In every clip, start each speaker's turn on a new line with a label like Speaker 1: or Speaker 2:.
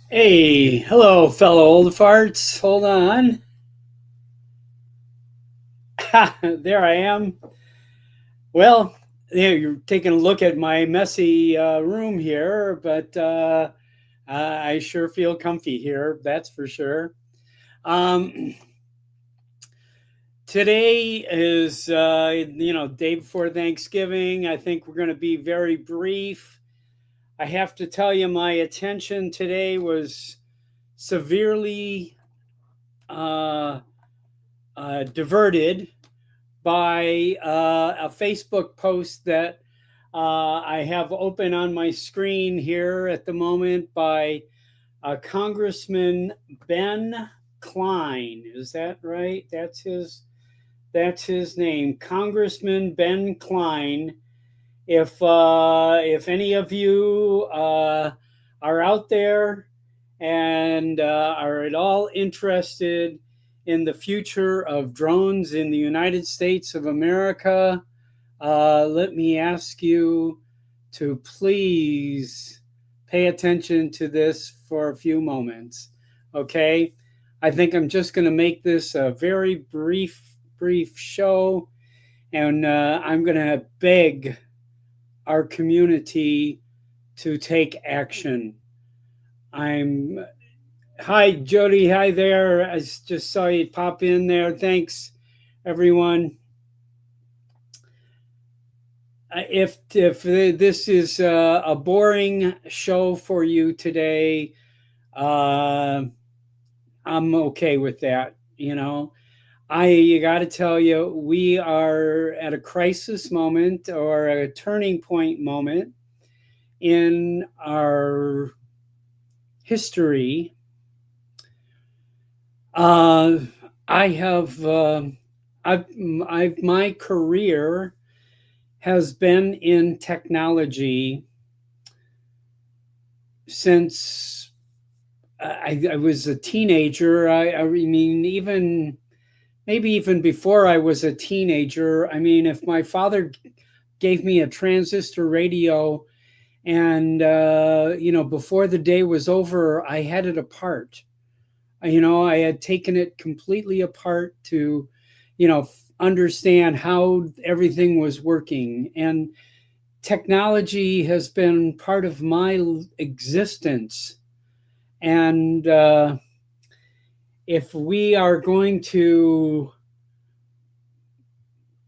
Speaker 1: Hey, hello, fellow old farts. Hold on. There I am. Well, there you're taking a look at my messy room here, but I sure feel comfy here. That's for sure. Um, Today is, day before Thanksgiving. I think we're going to be very brief. I have to tell you, my attention today was severely uh, diverted by a Facebook post that I have open on my screen here at the moment by Congressman Ben Klein. Is that right? That's his name, Congressman Ben Klein. If any of you are out there and are at all interested in the future of drones in the United States of America, let me ask you to please pay attention to this for a few moments. Okay? I think I'm just going to make this a very brief show, and I'm going to beg our community to take action. I'm Hi, Jody. Hi there. I just saw you pop in there. Thanks, everyone. If this is a boring show for you today, uh, I'm okay with that. You got to tell you, we are at a crisis moment or a turning point moment in our history. Uh, I have, my career has been in technology since I was a teenager. I mean, maybe even before I was a teenager. I mean, if my father gave me a transistor radio and, before the day was over, I had it apart. I had taken it completely apart to, understand how everything was working. And technology has been part of my existence. And if we are going to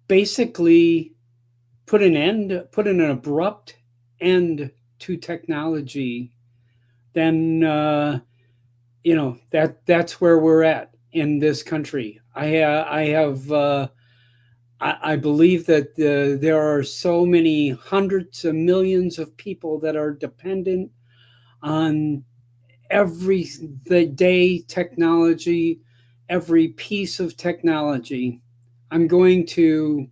Speaker 1: basically put an abrupt end to technology, then that's where we're at in this country. I believe that there are so many hundreds of millions of people that are dependent on every the day technology, every piece of technology. I'm going to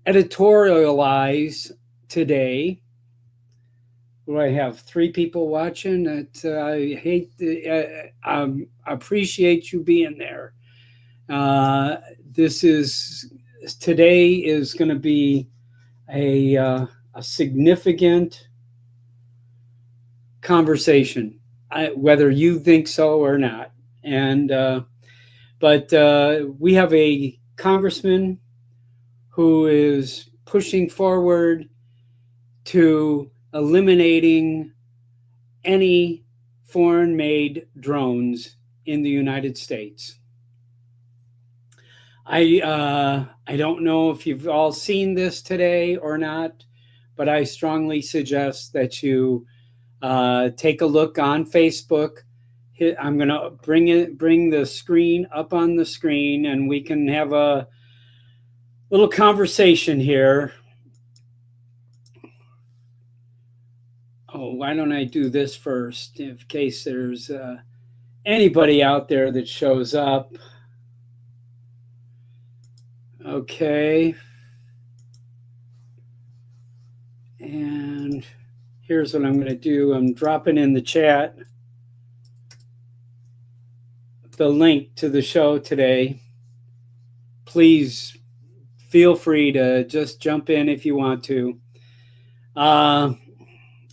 Speaker 1: editorialize today. Do I have three people watching? That I hate. Appreciate you being there. Uh, this is Today is going to be a significant conversation, whether you think so or not. And but we have a congressman who is pushing forward to eliminating any foreign made drones in the United States. I don't know if you've all seen this today or not, but I strongly suggest that you take a look on Facebook. I'm going to bring the screen up on the screen, and we can have a little conversation here. Oh, why don't I do this first in case there's anybody out there that shows up? Okay. And here's what I'm going to do. I'm dropping in the chat the link to the show today. Please feel free to just jump in if you want to.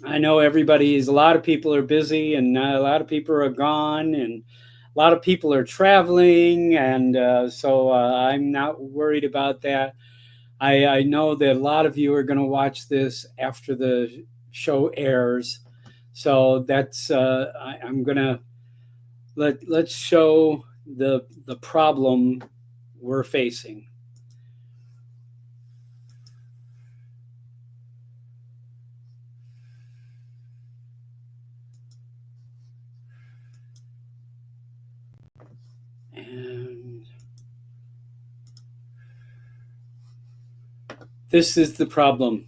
Speaker 1: I know a lot of people are busy, and a lot of people are gone, and a lot of people are traveling, and I'm not worried about that. I know that a lot of you are going to watch this after the show airs, so I'm going to let's show the problem we're facing. And this is the problem.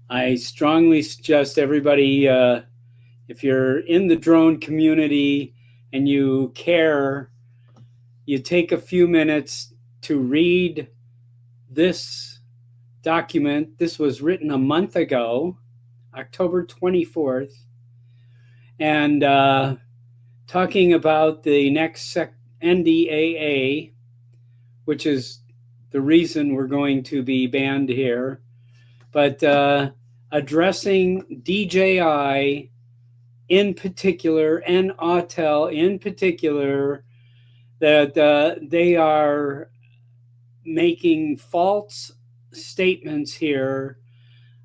Speaker 1: I strongly suggest everybody, if you're in the drone community and you care, you take a few minutes to read this document. This was written a month ago, October 24th, and talking about the next NDAA, which is the reason we're going to be banned here, but addressing DJI in particular and Autel in particular, that they are making false statements here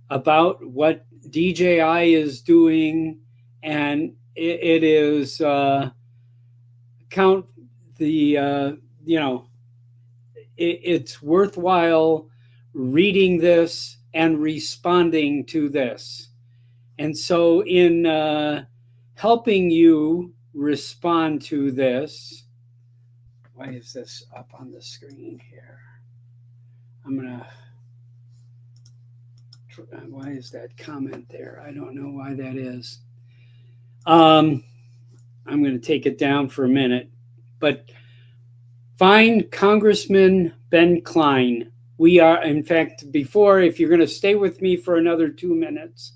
Speaker 1: about what DJI is doing, and it is count the it's worthwhile reading this and responding to this. And so, in helping you respond to this, why is this up on the screen here? Why is that comment there? I don't know why that is. I'm going to take it down for a minute. But find Congressman Ben Klein. We are, in fact, before, if you're going to stay with me for another 2 minutes,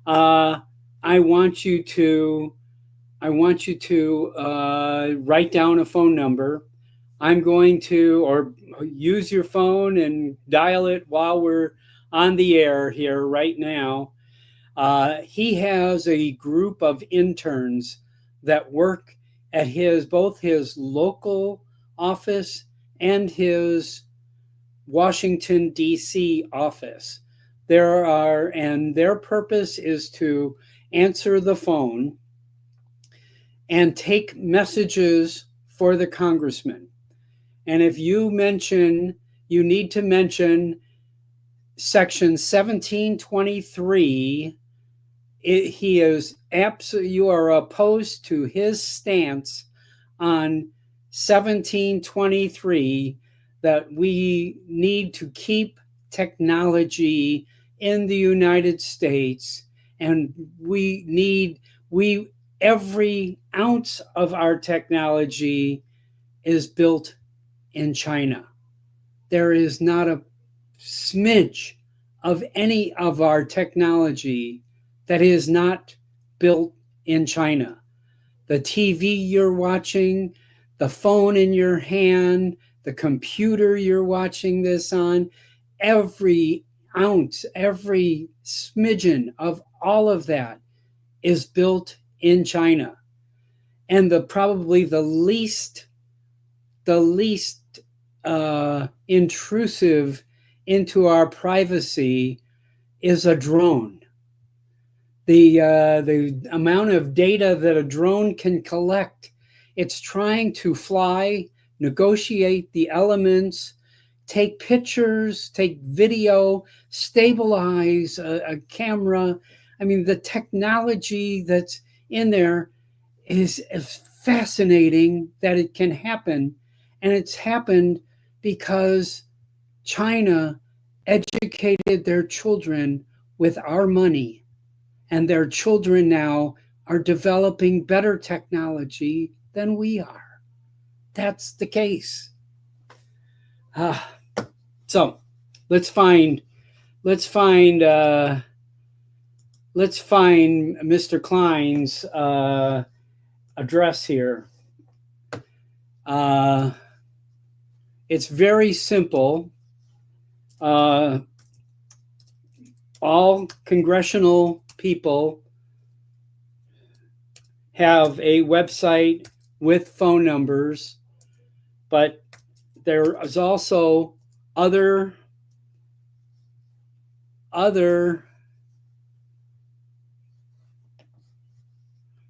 Speaker 1: I want you to write down a phone number. I'm going to, or use your phone and dial it while we're on the air here right now. He has a group of interns that work at both his local office and his Washington, D.C. office. And their purpose is to answer the phone and take messages for the congressman. And if you need to mention section 1723, he is absolutely, you are opposed to his stance on 1723, that we need to keep technology in the United States, and every ounce of our technology is built in China. There is not a smidge of any of our technology that is not built in China. The TV you're watching, the phone in your hand, the computer you're watching this on, every ounce, every smidgen of all of that is built in China. And probably the least intrusive into our privacy is a drone. The amount of data that a drone can collect, it's trying to fly, negotiate the elements, take pictures, take video, stabilize a camera. I mean, the technology that's in there is fascinating that it can happen. And it's happened because China educated their children with our money. And their children now are developing better technology than we are. That's the case. So let's find Mr. Klein's address here. Uh, it's very simple. Uh, all congressional people have a website with phone numbers, but there is also other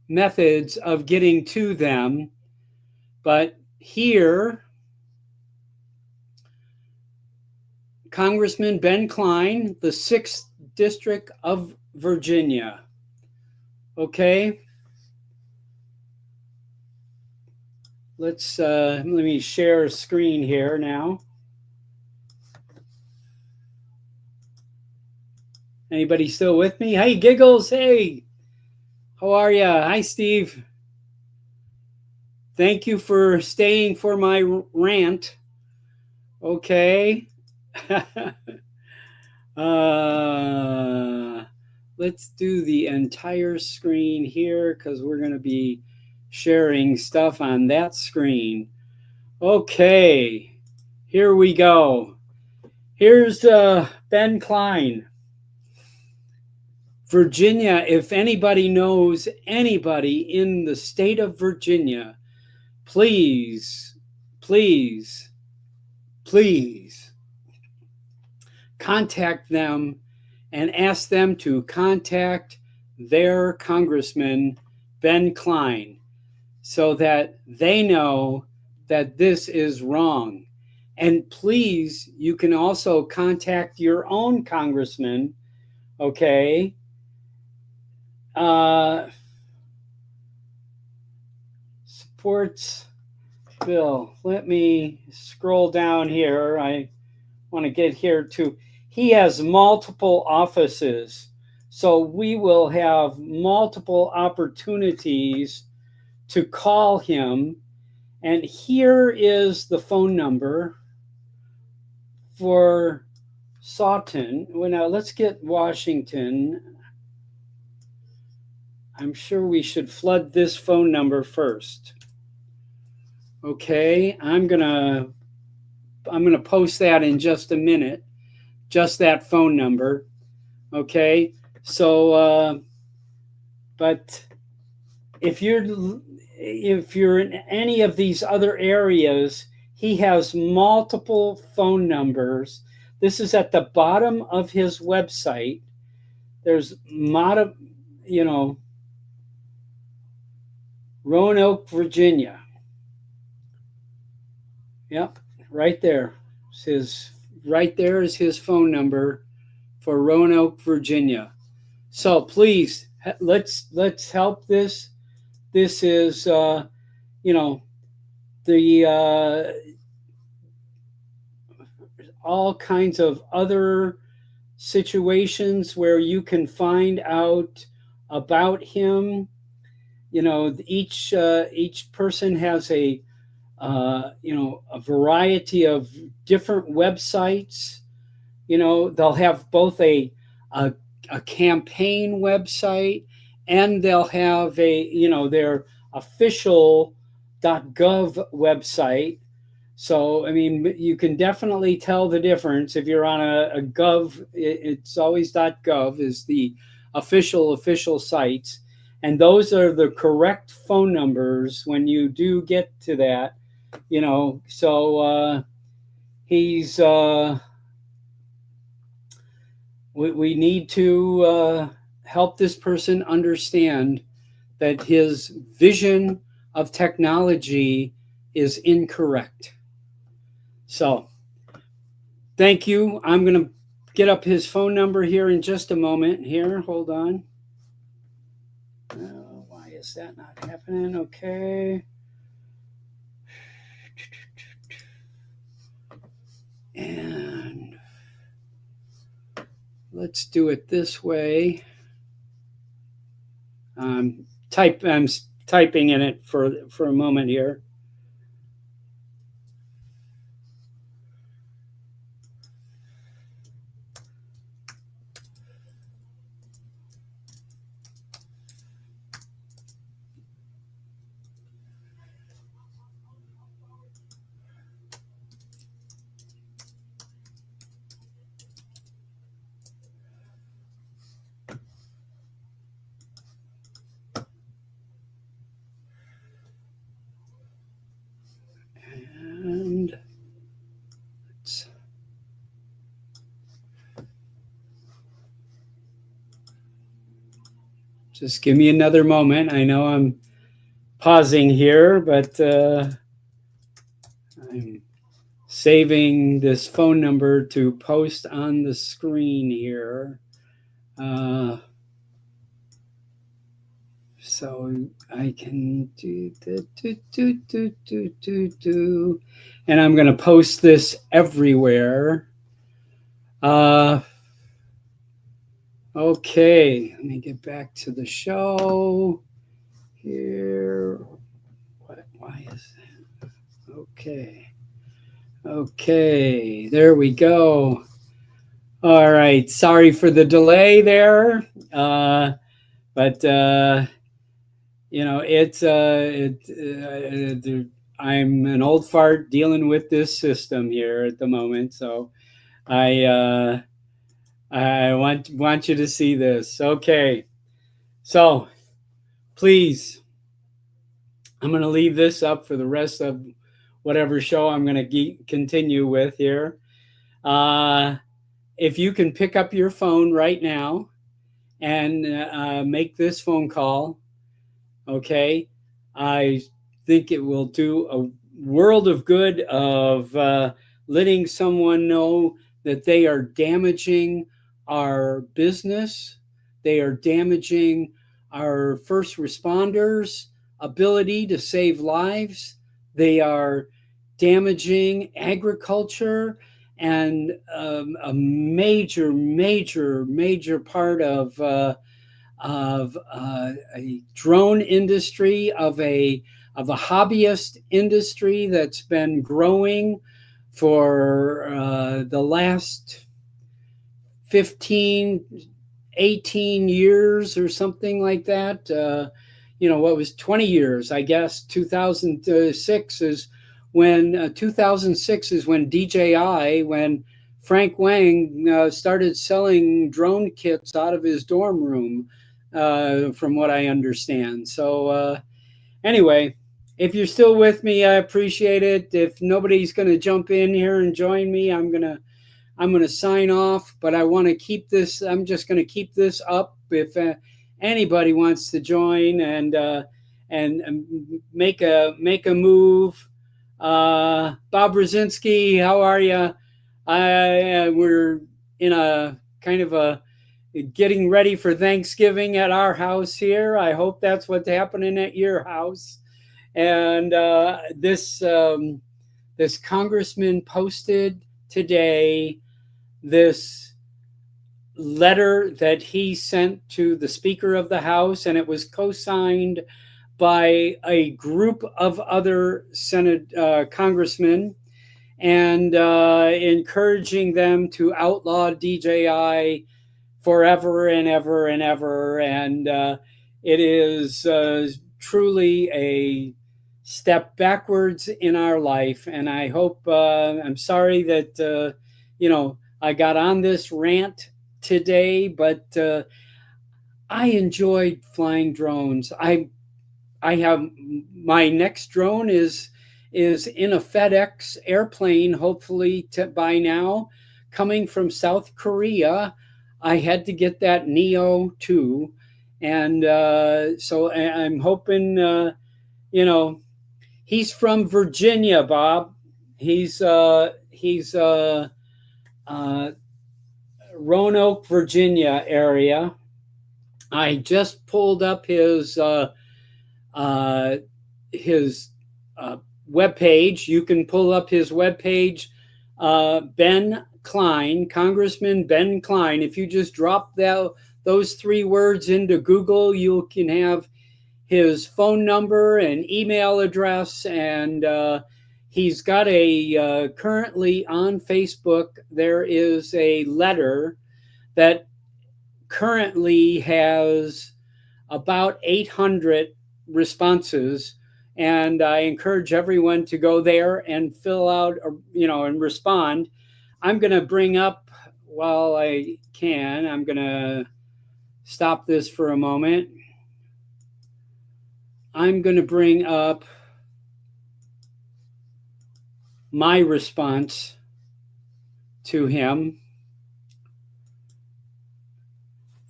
Speaker 1: methods of getting to them. But here, Congressman Ben Cline, the 6th District of Virginia. Okay. Let me share a screen here now. Anybody still with me? Hey, Giggles. Hey, how are you? Hi, Steve. Thank you for staying for my rant. Okay. Let's do the entire screen here because we're going to be sharing stuff on that screen. Okay, here we go. Here's Ben Cline. Virginia, if anybody knows anybody in the state of Virginia, please, please, please contact them and ask them to contact their congressman, Ben Cline, so that they know that this is wrong. And please, you can also contact your own congressman, okay? Supports bill. Let me scroll down here. I want to get here too. He has multiple offices, so we will have multiple opportunities to call him. And here is the phone number for Sawton. Well, now let's get Washington. I'm sure we should flood this phone number first. Okay, I'm gonna post that in just a minute, just that phone number. Okay, so but if you're in any of these other areas, he has multiple phone numbers. This is at the bottom of his website. There's Roanoke, Virginia. Yep, right there. Right there is his phone number for Roanoke, Virginia. So please, let's help this. This is the all kinds of other situations where you can find out about him. Each person has a variety of different websites. They'll have both a campaign website, and they'll have their official.gov website. So, I mean, you can definitely tell the difference if you're on a gov. It's always .gov is the official sites, and those are the correct phone numbers when you do get to that. So he's we need to help this person understand that his vision of technology is incorrect. So thank you. I'm going to get up his phone number here in just a moment. Here, hold on. Why is that not happening? Okay. And let's do it this way. I'm typing in it for a moment here. Just give me another moment. I know I'm pausing here, but I'm saving this phone number to post on the screen here. So I can do, and I'm going to post this everywhere. Okay, let me get back to the show here. Why is that? Okay, there we go. All right, sorry for the delay there, but I'm an old fart dealing with this system here at the moment, so I want you to see this. Okay, so please, I'm going to leave this up for the rest of whatever show I'm going to continue with here. If you can pick up your phone right now and make this phone call, okay, I think it will do a world of good of letting someone know that they are damaging our business, they are damaging our first responders' ability to save lives, they are damaging agriculture, and a major, major, major part of a drone industry, of a hobbyist industry that's been growing for the last 15, 18 years or something like that. What was 20 years, I guess. 2006 is when DJI, when Frank Wang started selling drone kits out of his dorm room, from what I understand. So anyway, if you're still with me, I appreciate it. If nobody's going to jump in here and join me, I'm gonna sign off. But I want to keep this. I'm just going to keep this up. If anybody wants to join and make a move, Bob Brzezinski, how are you? We're in a kind of a getting ready for Thanksgiving at our house here. I hope that's what's happening at your house. And this congressman posted today this letter that he sent to the Speaker of the House, and it was co-signed by a group of other congressmen, and encouraging them to outlaw DJI forever and ever and ever. And it is truly a step backwards in our life. And I hope, I'm sorry that, I got on this rant today, but I enjoyed flying drones. I have my next drone is in a FedEx airplane, hopefully by now, coming from South Korea. I had to get that Neo too, and so I'm hoping. He's from Virginia, Bob. He's Roanoke, Virginia area. I just pulled up his webpage. You can pull up his webpage, Ben Klein, Congressman Ben Klein. If you just drop those three words into Google, you can have his phone number and email address. And he's got currently on Facebook, there is a letter that currently has about 800 responses. And I encourage everyone to go there and fill out, and respond. I'm going to bring up, while I can, I'm going to stop this for a moment. I'm going to bring up my response to him.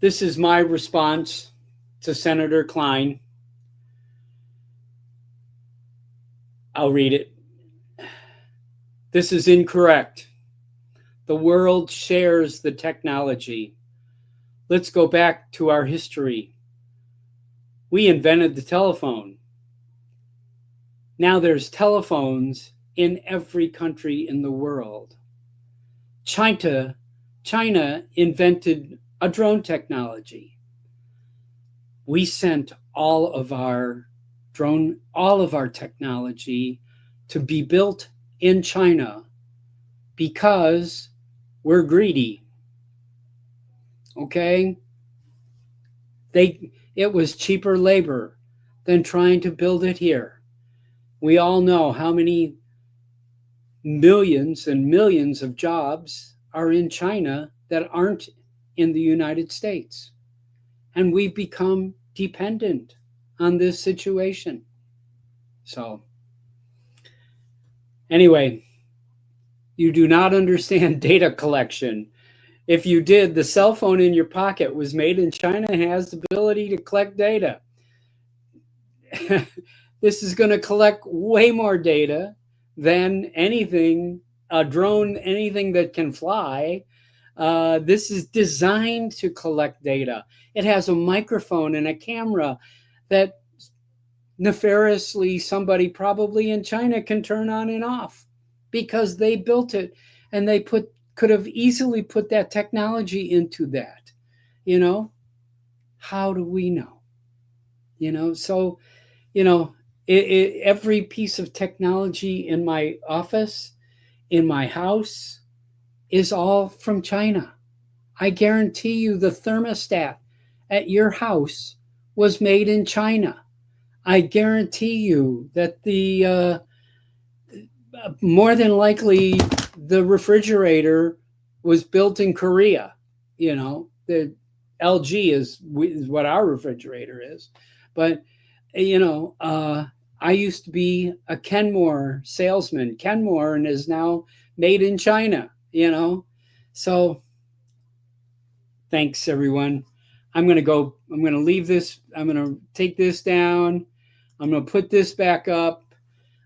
Speaker 1: This is my response to Senator Klein. I'll read it. This is incorrect. The world shares the technology. Let's go back to our history. We invented the telephone. Now there's telephones in every country in the world. China invented a drone technology. We sent all of our technology to be built in China because we're greedy. Okay? It was cheaper labor than trying to build it here. We all know how many millions and millions of jobs are in China that aren't in the United States. And we've become dependent on this situation. So, anyway, you do not understand data collection. If you did, the cell phone in your pocket was made in China and has the ability to collect data. This is going to collect way more data than anything, a drone, anything that can fly. This is designed to collect data. It has a microphone and a camera that nefariously somebody probably in China can turn on and off because they built it and they could have easily put that technology into that. How do we know? So, every piece of technology in my office, in my house, is all from China. I guarantee you the thermostat at your house was made in China. I guarantee you that more than likely the refrigerator was built in Korea. The LG is what our refrigerator is. But, I used to be a Kenmore salesman. Kenmore and is now made in China, So thanks, everyone. I'm going to leave this. I'm going to take this down. I'm going to put this back up.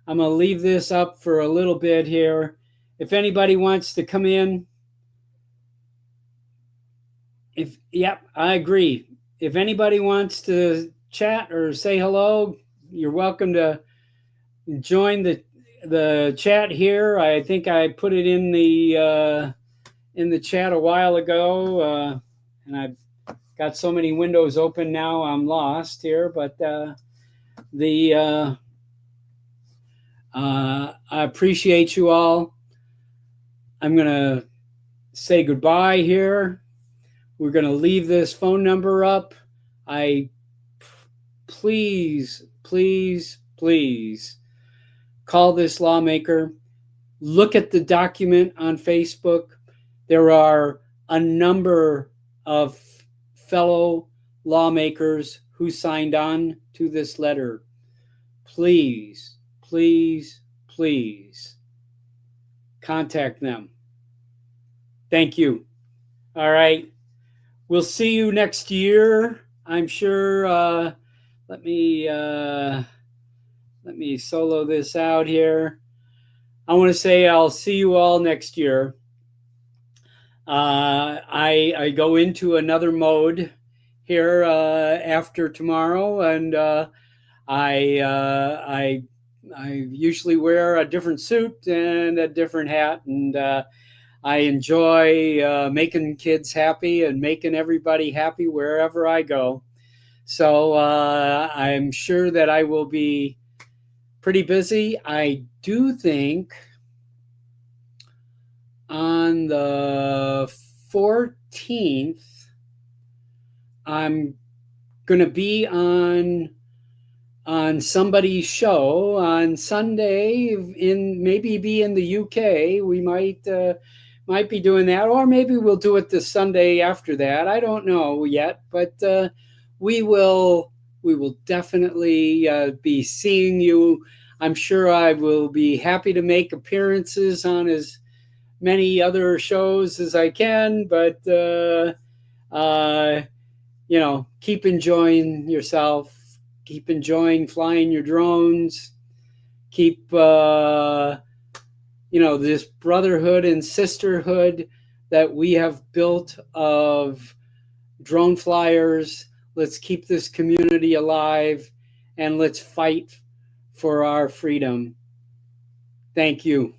Speaker 1: I'm going to leave this up for a little bit here. If anybody wants to come in, I agree. If anybody wants to chat or say hello, you're welcome to join the chat here. I think I put it in the chat a while ago, and I've got so many windows open now I'm lost here. But I appreciate you all. I'm gonna say goodbye here. We're gonna leave this phone number up. Please call this lawmaker. Look at the document on Facebook. There are a number of fellow lawmakers who signed on to this letter. Please contact them. Thank you. All right. We'll see you next year. I'm sure. Let me solo this out here. I want to say I'll see you all next year. I go into another mode here after tomorrow, and I usually wear a different suit and a different hat, and I enjoy making kids happy and making everybody happy wherever I go. So I'm sure that I will be pretty busy. I do think on the 14th, I'm going to be on somebody's show on Sunday, maybe be in the UK. We might be doing that, or maybe we'll do it the Sunday after that. I don't know yet, but we will definitely be seeing you. I'm sure I will be happy to make appearances on as many other shows as I can, but keep enjoying yourself, keep enjoying flying your drones, keep, this brotherhood and sisterhood that we have built of drone flyers. Let's keep this community alive and let's fight for our freedom. Thank you.